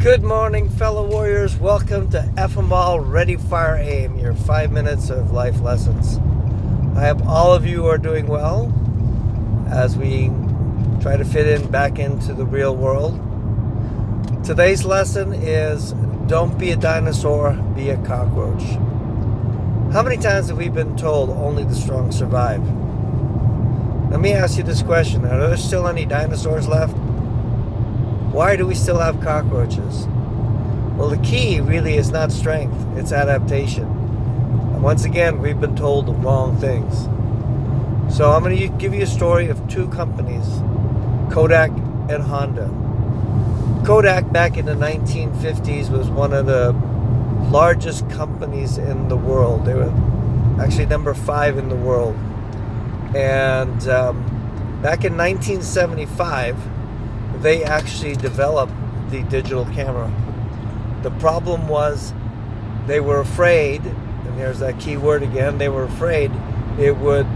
Good morning, fellow warriors. Welcome to FMOLL Ready, Fire, Aim, your 5 minutes of life lessons. I hope all of you are doing well as we try to fit in back into the real world. Today's lesson is don't be a dinosaur, be a cockroach. How many times have we been told only the strong survive? Let me ask you this question. Are there still any dinosaurs left? Why do we still have cockroaches? Well, the key really is not strength, it's adaptation. And once again, we've been told the wrong things. So I'm going to give you a story of two companies, Kodak and Honda. Kodak back in the 1950s was one of the largest companies in the world. They were actually number 5 in the world. And back in 1975, they actually developed the digital camera. The problem was they were afraid, and there's that key word again, they were afraid it would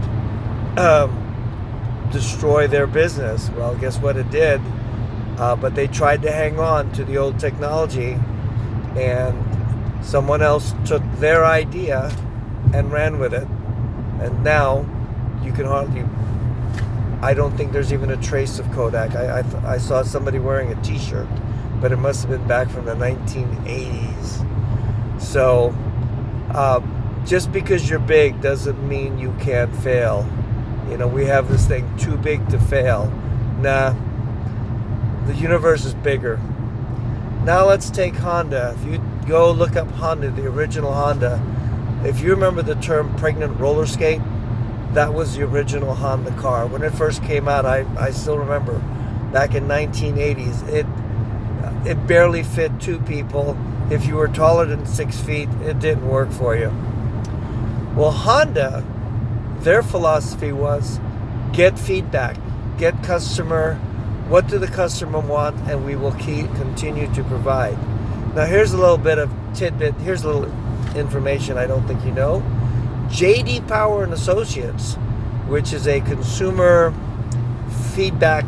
destroy their business. Well, guess what it did? But they tried to hang on to the old technology, and someone else took their idea and ran with it. And now you can hardly, I don't think there's even a trace of Kodak. I saw somebody wearing a t-shirt, but it must have been back from the 1980s. So just because you're big doesn't mean you can't fail. You know, we have this thing, too big to fail. Nah, the universe is bigger. Now let's take Honda. If you go look up Honda, the original Honda, if you remember the term pregnant roller skate, that was the original Honda car. When it first came out, I still remember, back in 1980s, it barely fit 2 people. If you were taller than 6 feet, it didn't work for you. Well, Honda, their philosophy was get feedback, get customer, what do the customer want, and we will continue to provide. Now here's a little bit of tidbit, here's a little information I don't think you know. J.D. Power and Associates, which is a consumer feedback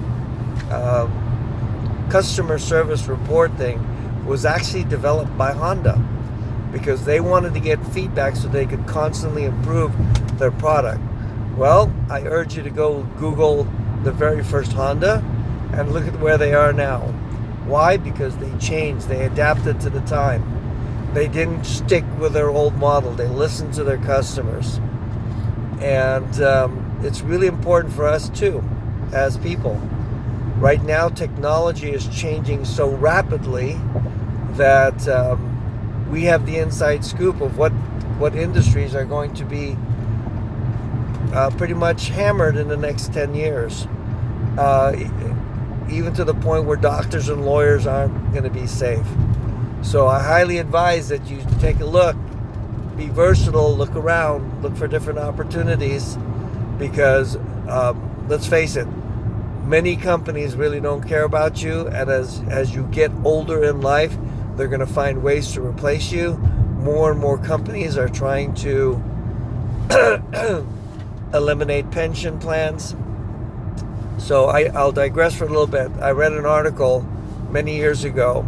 customer service report thing, was actually developed by Honda because they wanted to get feedback so they could constantly improve their product. Well, I urge you to go Google the very first Honda and look at where they are now. Why? Because they changed, they adapted to the time. They didn't stick with their old model. They listened to their customers. And it's really important for us too, as people. Right now, technology is changing so rapidly that we have the inside scoop of what industries are going to be pretty much hammered in the next 10 years. Even to the point where doctors and lawyers aren't going to be safe. So I highly advise that you take a look, be versatile, look around, look for different opportunities, because let's face it, many companies really don't care about you, and as you get older in life, they're going to find ways to replace you. More and more companies are trying to eliminate pension plans. So I'll digress for a little bit. I read an article many years ago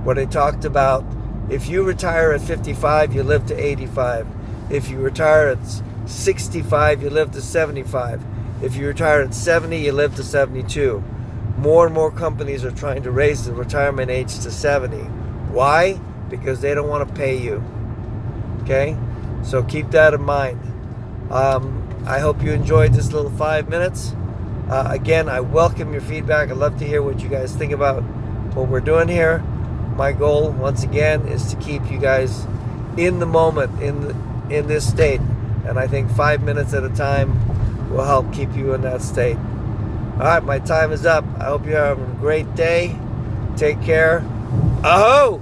where they talked about if you retire at 55, you live to 85. If you retire at 65, you live to 75. If you retire at 70, you live to 72. More and more companies are trying to raise the retirement age to 70. Why? Because they don't want to pay you. Okay? So keep that in mind. I hope you enjoyed this little 5 minutes. Again, I welcome your feedback. I'd love to hear what you guys think about what we're doing here. My goal, once again, is to keep you guys in the moment, in this state. And I think 5 minutes at a time will help keep you in that state. All right, my time is up. I hope you're having a great day. Take care. Aho!